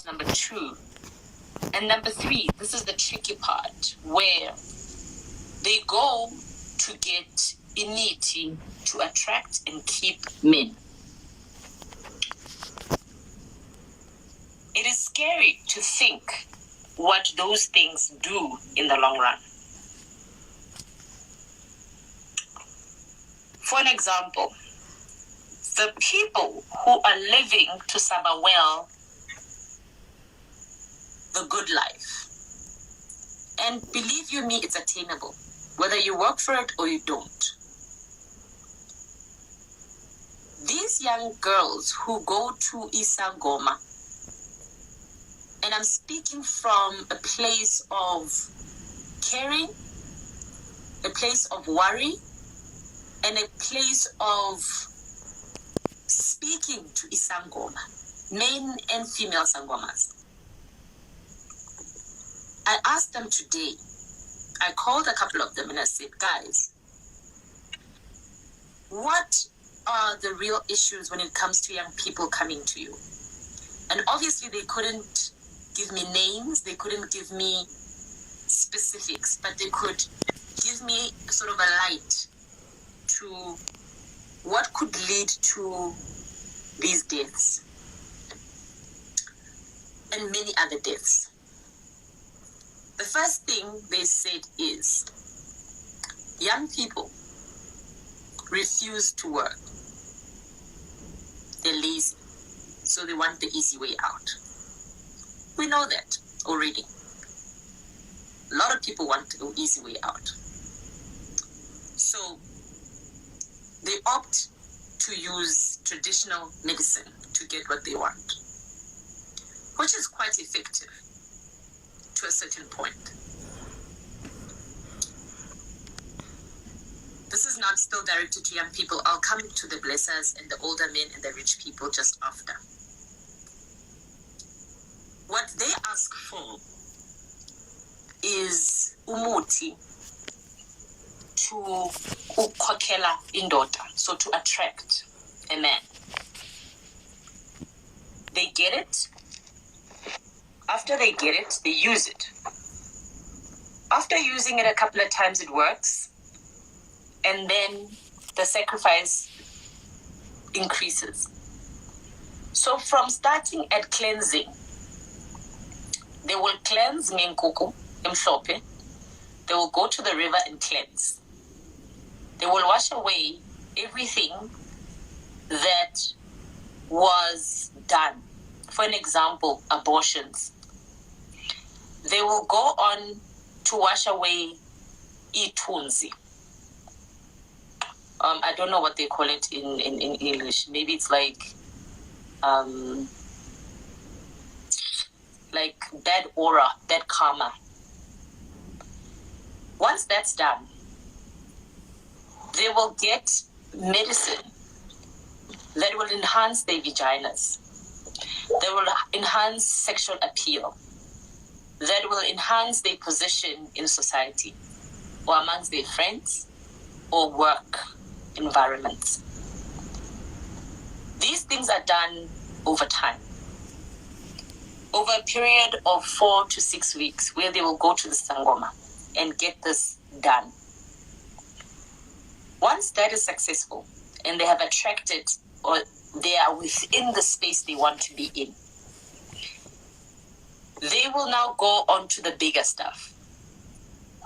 number 2. And number 3, this is the tricky part, where they go to get Initi to attract and keep men. It is scary to think what those things do in the long run. For an example, the people who are living to suffer well the good life, and believe you me, it's attainable, whether you work for it or you don't. These young girls who go to Isangoma, and I'm speaking from a place of caring, a place of worry, and a place of speaking to Isangoma, men and female Sangomas. I asked them today, I called a couple of them and I said, guys, what are the real issues when it comes to young people coming to you? And obviously they couldn't give me names, they couldn't give me specifics, but they could give me sort of a light to what could lead to these deaths and many other deaths. The first thing they said is, young people refuse to work. They're lazy, so they want the easy way out. We know that already. A lot of people want the easy way out. So they opt to use traditional medicine to get what they want, which is quite effective to a certain point. This is not still directed to young people. I'll come to the blessers and the older men and the rich people just after. What they ask for is umuti to ukokela indoda, so to attract a man. They get it. After they get it, they use it. After using it a couple of times, it works. And then the sacrifice increases. So from starting at cleansing, they will cleanse Ngenkuku, Mhlope. They will go to the river and cleanse. They will wash away everything that was done. For an example, abortions. They will go on to wash away itunzi. I don't know what they call it in English. Maybe it's like bad aura, bad karma. Once that's done, they will get medicine that will enhance their vaginas, that will enhance sexual appeal, that will enhance their position in society or amongst their friends or work environments. These things are done over time, over a period of 4 to 6 weeks, where they will go to the Sangoma and get this done. Once that is successful and they have attracted or they are within the space they want to be in, they will now go on to the bigger stuff,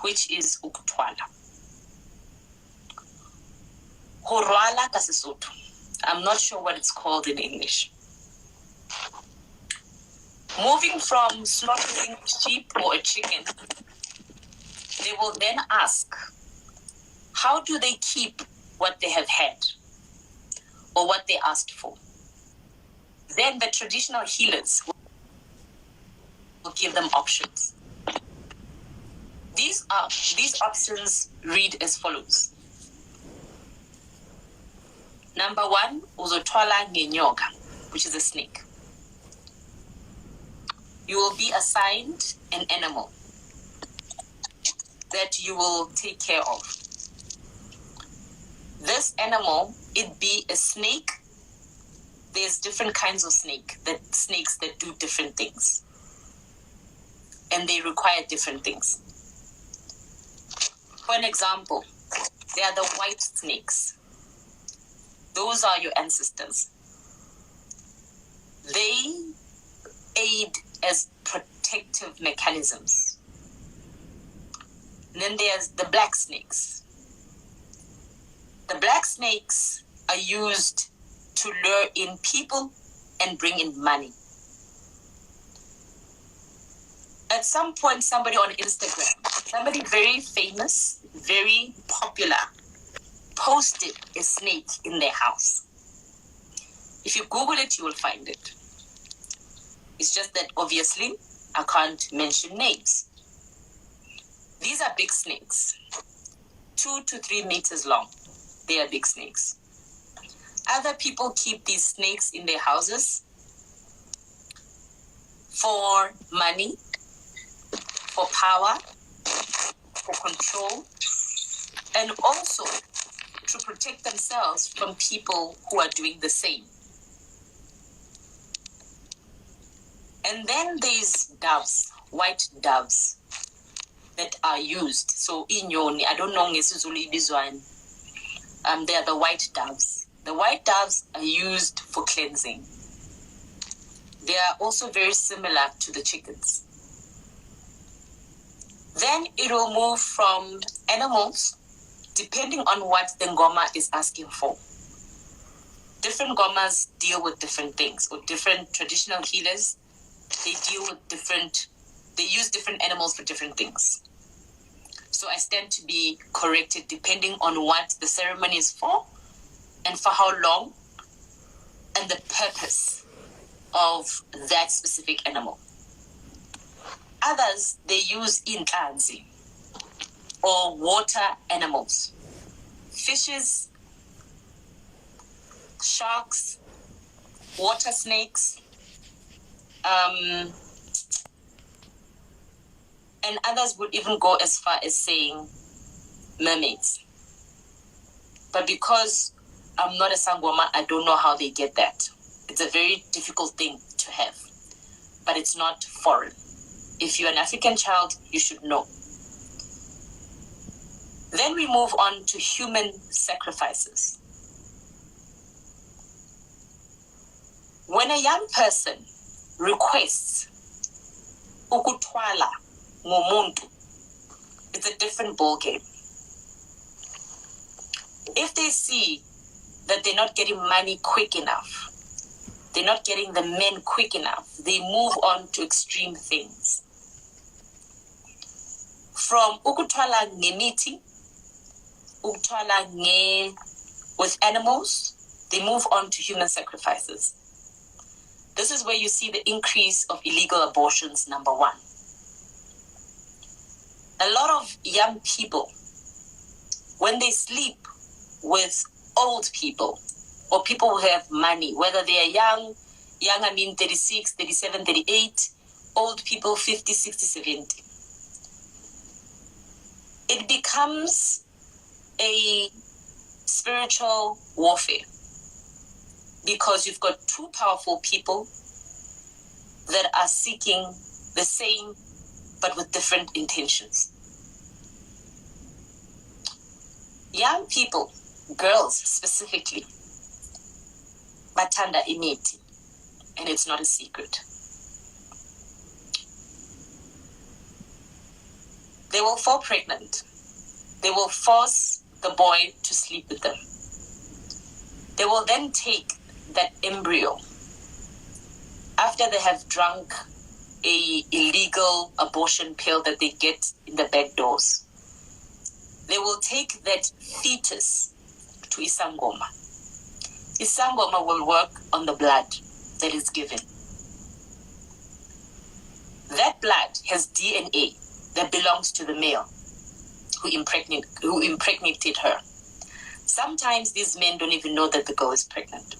which is ukutwala. Horwala ka Sesotho. I'm not sure what it's called in English. Moving from slaughtering a sheep or a chicken, they will then ask, how do they keep what they have had or what they asked for? Then the traditional healers will give them options. These options read as follows. Number 1, uzotwala ngenyoka, which is a snake. You will be assigned an animal that you will take care of. This animal, it be a snake there's different kinds of snakes that do different things. And they require different things. For an example, there are the white snakes. Those are your ancestors. They aid as protective mechanisms. And then there's the black snakes. The black snakes are used to lure in people and bring in money. At some point, somebody on Instagram, somebody very famous, very popular, posted a snake in their house. If you Google it, you will find it. It's just that obviously I can't mention names. These are big snakes, 2 to 3 meters long. They are big snakes. Other people keep these snakes in their houses for money, for power, for control, and also to protect themselves from people who are doing the same. And then there's doves, white doves that are used. So inyoni, I don't know ngesizulu ibizwani. They are the white doves. The white doves are used for cleansing. They are also very similar to the chickens. Then it will move from animals, depending on what the ngoma is asking for. Different ngomas deal with different things, or different traditional healers, they use different animals for different things. So I stand to be corrected depending on what the ceremony is for, and for how long, and the purpose of that specific animal. Others, they use inhlanzi, or water animals. Fishes, sharks, water snakes, and others would even go as far as saying mermaids. But because I'm not a sangoma, I don't know how they get that. It's a very difficult thing to have, but it's not foreign. If you're an African child, you should know. Then we move on to human sacrifices. When a young person requests ukuthwala ngomuntu, it's a different ballgame. If they see that they're not getting money quick enough, they're not getting the men quick enough, they move on to extreme things. From ukuthwala ngemiti, ukuthwala with animals, they move on to human sacrifices. This is where you see the increase of illegal abortions, number one. A lot of young people, when they sleep with old people or people who have money, whether they are young I mean 36, 37, 38, old people 50, 60, 70. It becomes a spiritual warfare because you've got two powerful people that are seeking the same but with different intentions. Young people, girls specifically, bathanda imiti, and it's not a secret. They will fall pregnant. They will force the boy to sleep with them. They will then take that embryo after they have drunk a illegal abortion pill that they get in the back doors. They will take that fetus to Isangoma. Isangoma will work on the blood that is given. That blood has DNA that belongs to the male who impregnated her. Sometimes these men don't even know that the girl is pregnant.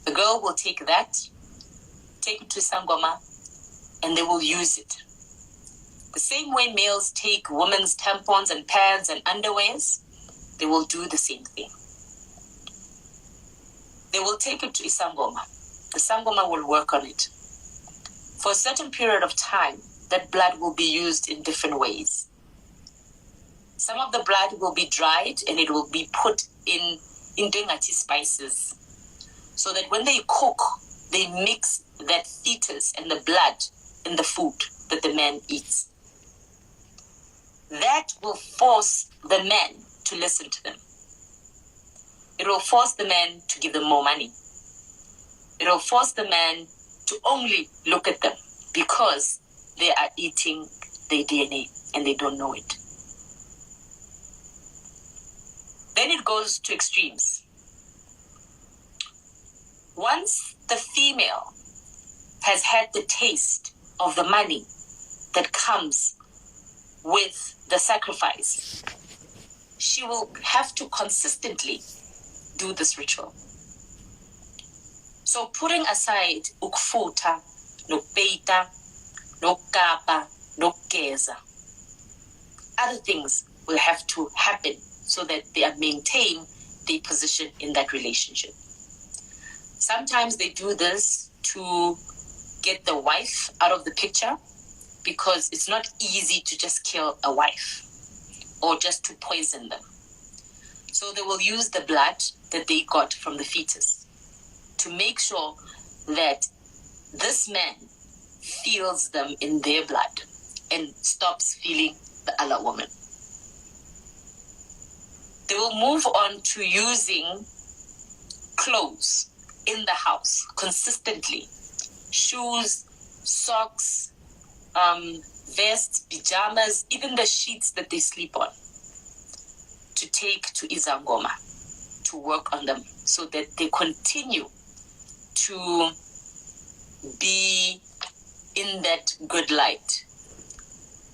The girl will take it to Sangoma, and they will use it. The same way males take women's tampons and pads and underwears, they will do the same thing. They will take it to Isangoma. The Sangoma will work on it. For a certain period of time, that blood will be used in different ways. Some of the blood will be dried and it will be put in dengati spices, so that when they cook, they mix that fetus and the blood in the food that the man eats. That will force the man to listen to them. It will force the man to give them more money. It will force the man to only look at them because they are eating their DNA and they don't know it. Then it goes to extremes. Once the female has had the taste of the money that comes with the sacrifice, she will have to consistently do this ritual. So putting aside ukfuta, nokpeita, nokapa, nokeza, other things will have to happen so that they maintain their position in that relationship. Sometimes they do this to get the wife out of the picture, because it's not easy to just kill a wife or just to poison them. So they will use the blood that they got from the fetus to make sure that this man feels them in their blood and stops feeling the other woman. They will move on to using clothes in the house consistently. Shoes, socks, vests, pajamas, even the sheets that they sleep on, to take to Izangoma to work on them so that they continue to be in that good light.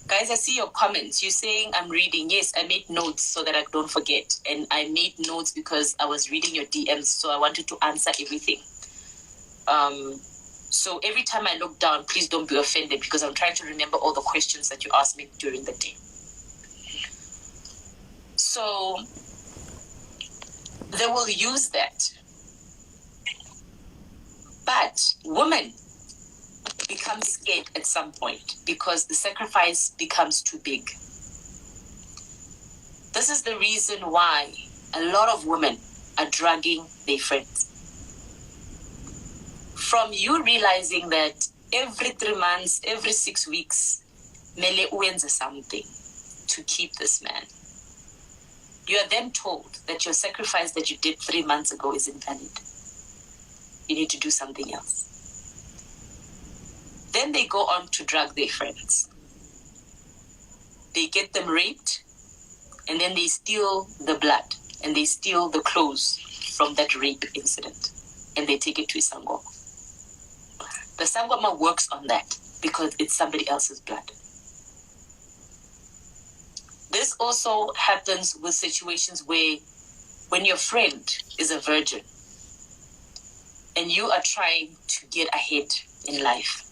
Guys, I see your comments. You're saying I'm reading. Yes, I made notes so that I don't forget. And I made notes because I was reading your DMs, so I wanted to answer everything. So every time I look down, please don't be offended, because I'm trying to remember all the questions that you asked me during the day. So they will use that. But women become scared at some point because the sacrifice becomes too big. This is the reason why a lot of women are drugging their friends. From you realizing that every 3 months, every 6 weeks, mele uyenze something to keep this man. You are then told that your sacrifice that you did 3 months ago is invalid. You need to do something else. Then they go on to drug their friends. They get them raped, and then they steal the blood, and they steal the clothes from that rape incident, and they take it to Isangoma. The Sangoma works on that because it's somebody else's blood. This also happens with situations where when your friend is a virgin and you are trying to get ahead in life,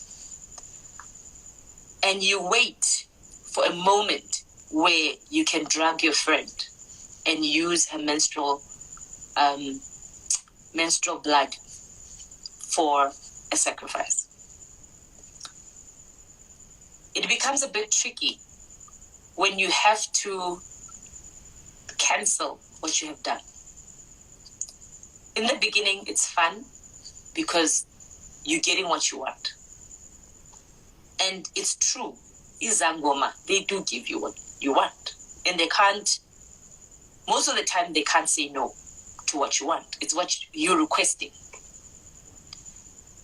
and you wait for a moment where you can drug your friend and use her menstrual blood for a sacrifice. It becomes a bit tricky when you have to cancel what you have done. In the beginning, it's fun because you're getting what you want. And it's true, Izangoma, they do give you what you want. And they can't, most of the time, they can't say no to what you want. It's what you're requesting.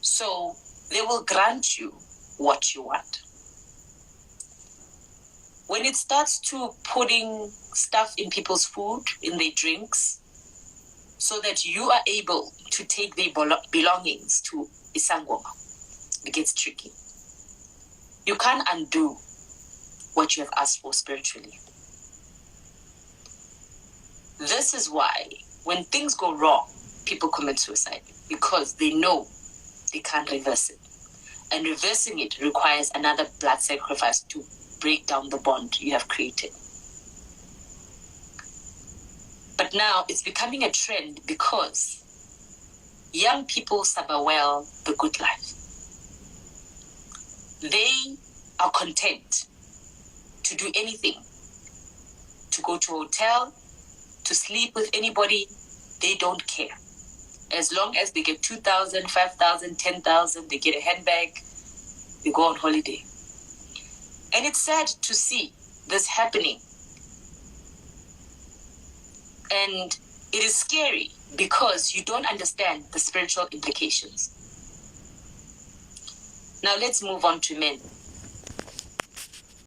So they will grant you what you want. When it starts to putting stuff in people's food, in their drinks, so that you are able to take their belongings to Isangoma, it gets tricky. You can't undo what you have asked for spiritually. This is why when things go wrong, people commit suicide, because they know they can't reverse it. And reversing it requires another blood sacrifice to break down the bond you have created. But now it's becoming a trend because young people suffer well the good life. They are content to do anything, to go to a hotel, to sleep with anybody. They don't care. As long as they get 2,000, 5,000, 10,000, they get a handbag, they go on holiday. And it's sad to see this happening. And it is scary because you don't understand the spiritual implications. Now let's move on to men.